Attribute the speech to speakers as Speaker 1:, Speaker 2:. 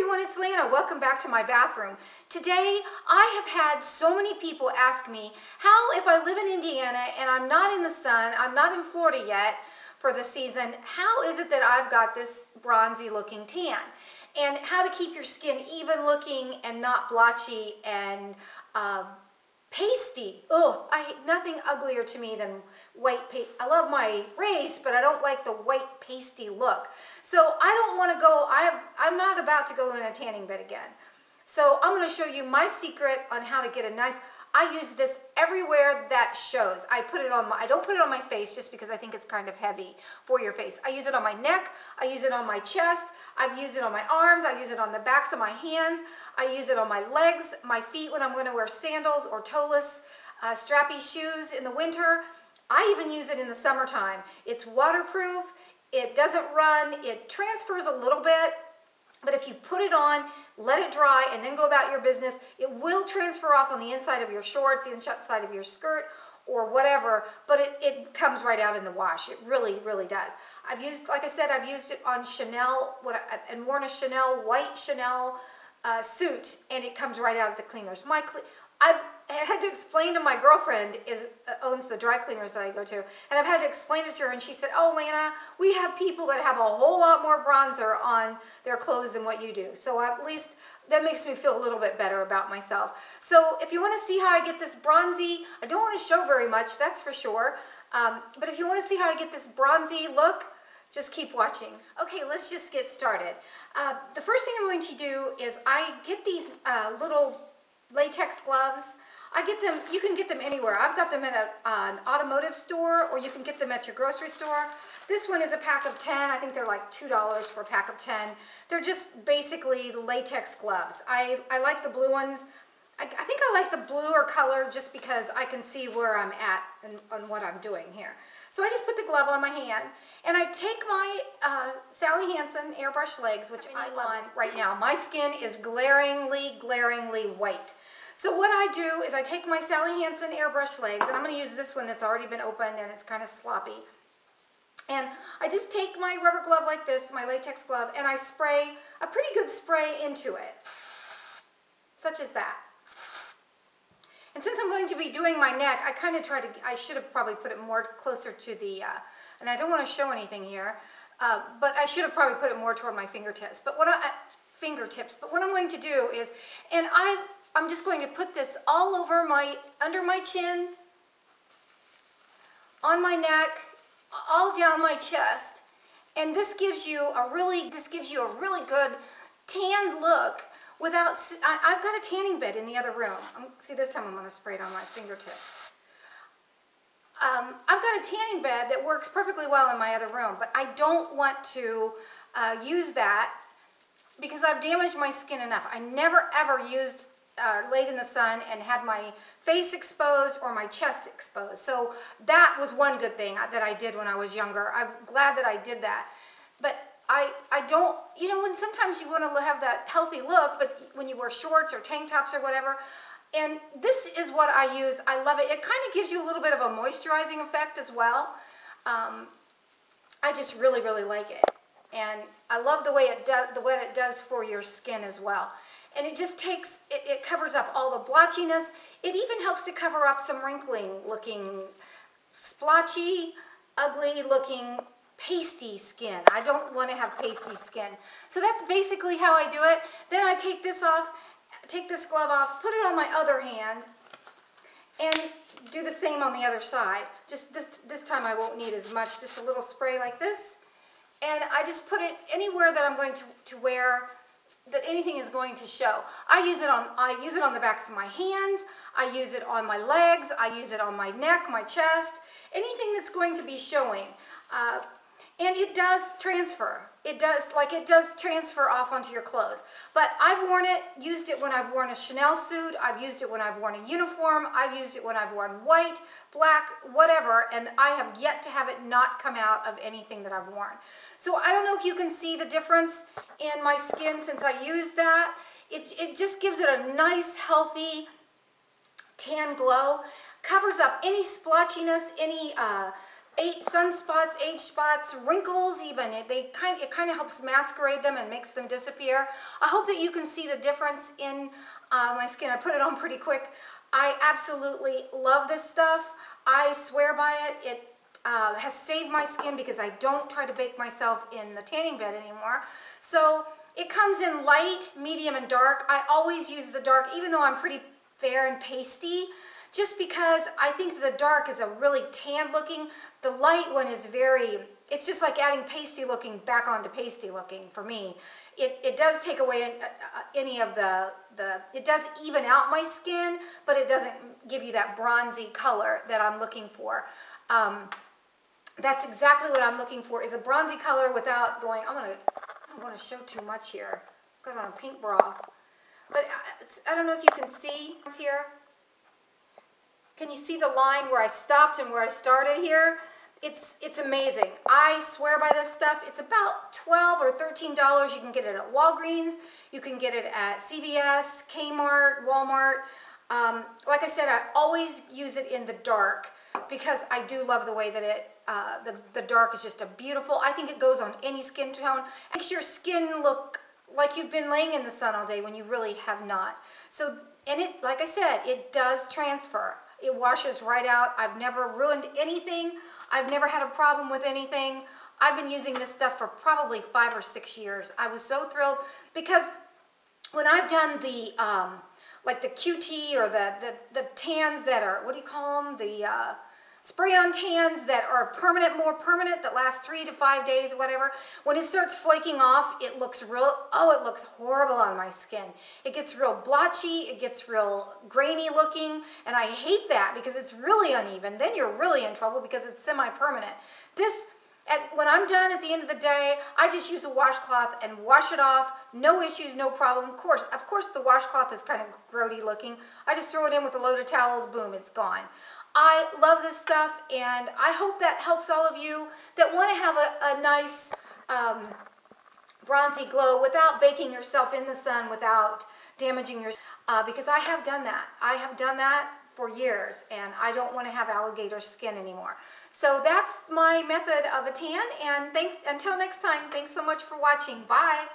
Speaker 1: everyone, it's Lana. Welcome back to my bathroom. Today, I have had so many people ask me how, if I live in Indiana and I'm not in the sun, I'm not in Florida yet for the season, how is it that I've got this bronzy looking tan? And how to keep your skin even looking and not blotchy and pasty. Oh, nothing uglier to me than white paste. I love my race, but I don't like the white pasty look. So I don't want to go, I'm not about to go in a tanning bed again. So I'm going to show you my secret on how to get a nice, I use this everywhere that shows. I don't put it on my face just because I think it's kind of heavy for your face. I use it on my neck, I use it on my chest, I've used it on my arms, I use it on the backs of my hands, I use it on my legs, my feet when I'm going to wear sandals or toeless strappy shoes in the winter. I even use it in the summertime. It's waterproof, it doesn't run, it transfers a little bit. But if you put it on, let it dry, and then go about your business, it will transfer off on the inside of your shorts, the inside of your skirt, or whatever, but it comes right out in the wash. It really, really does. Like I said, I've used it on Chanel, and worn a white Chanel suit, and it comes right out of the cleaners. I've had to explain to my girlfriend, owns the dry cleaners that I go to, and I've had to explain it to her, and she said, "Oh, Lana, we have people that have a whole lot more bronzer on their clothes than what you do." So at least that makes me feel a little bit better about myself. So if you want to see how I get this bronzy, I don't want to show very much, that's for sure, but if you want to see how I get this bronzy look, just keep watching. Okay, let's just get started. The first thing I'm going to do is I get these little latex gloves. I get them, you can get them anywhere. I've got them at an automotive store, or you can get them at your grocery store. This one is a pack of 10. I think they're like $2 for a pack of 10. They're just basically latex gloves. I like the blue ones. I think I like the bluer color just because I can see where I'm at and on what I'm doing here. So I just put the glove on my hand, and I take my Sally Hansen airbrush legs, which I love right now. My skin is glaringly white. So what I do is I take my Sally Hansen airbrush legs, and I'm going to use this one that's already been opened and it's kind of sloppy. And I just take my rubber glove like this, my latex glove, and I spray a pretty good spray into it, such as that. And since I'm going to be doing my neck, I should have probably put it more closer to the, and I don't want to show anything here, but I should have probably put it more toward my fingertips. But what I'm going to do is, and I'm just going to put this all over under my chin, on my neck, all down my chest, and this gives you a really good tanned look. I've got a tanning bed in the other room. See, this time I'm going to spray it on my fingertips. I've got a tanning bed that works perfectly well in my other room, but I don't want to use that because I've damaged my skin enough. I never ever laid in the sun and had my face exposed or my chest exposed. So that was one good thing that I did when I was younger. I'm glad that I did that. But I don't, when sometimes you want to have that healthy look, but when you wear shorts or tank tops or whatever, and this is what I use. I love it. It kind of gives you a little bit of a moisturizing effect as well. I just really like it. And I love the way it does for your skin as well. And it just it covers up all the blotchiness. It even helps to cover up some wrinkling looking, splotchy, ugly looking, pasty skin. I don't want to have pasty skin. So that's basically how I do it. Then I take this glove off, put it on my other hand, and do the same on the other side. Just this time I won't need as much, just a little spray like this. And I just put it anywhere that I'm going to wear, that anything is going to show. I use it on the backs of my hands, I use it on my legs, I use it on my neck, my chest, anything that's going to be showing. And it does transfer. It does transfer off onto your clothes. But I've used it when I've worn a Chanel suit, I've used it when I've worn a uniform, I've used it when I've worn white, black, whatever, and I have yet to have it not come out of anything that I've worn. So I don't know if you can see the difference in my skin since I used that. It just gives it a nice, healthy, tan glow. Covers up any splotchiness, any sunspots, age spots, wrinkles even. It kind of helps masquerade them and makes them disappear. I hope that you can see the difference in my skin. I put it on pretty quick. I absolutely love this stuff. I swear by it. It has saved my skin because I don't try to bake myself in the tanning bed anymore. So it comes in light, medium, and dark. I always use the dark, even though I'm pretty fair and pasty, just because I think the dark is a really tan looking. The light one is it's just like adding pasty looking back onto pasty looking for me. It does take away any of it does even out my skin, but it doesn't give you that bronzy color that I'm looking for. That's exactly what I'm looking for, is a bronzy color without going, I don't want to show too much here. I've got on a pink bra. But I don't know if you can see here. Can you see the line where I stopped and where I started here? It's amazing. I swear by this stuff. It's about $12 or $13. You can get it at Walgreens. You can get it at CVS, Kmart, Walmart. Like I said, I always use it in the dark because I do love the way that the dark is just beautiful. I think it goes on any skin tone. It makes your skin look like you've been laying in the sun all day when you really have not. So, and it, like I said, it does transfer. It washes right out. I've never ruined anything. I've never had a problem with anything. I've been using this stuff for probably 5 or 6 years. I was so thrilled because when I've done the like the QT or the tans that are, what do you call them? The spray-on tans that are permanent, more permanent, that last 3 to 5 days, whatever. When it starts flaking off, it looks it looks horrible on my skin. It gets real blotchy, it gets real grainy looking, and I hate that because it's really uneven. Then you're really in trouble because it's semi-permanent. When I'm done at the end of the day, I just use a washcloth and wash it off. No issues, no problem. Of course, the washcloth is kind of grody looking. I just throw it in with a load of towels, boom, it's gone. I love this stuff, and I hope that helps all of you that want to have a nice bronzy glow without baking yourself in the sun, without damaging your because I have done that. I have done that for years, and I don't want to have alligator skin anymore. So that's my method of a tan, and until next time, thanks so much for watching. Bye.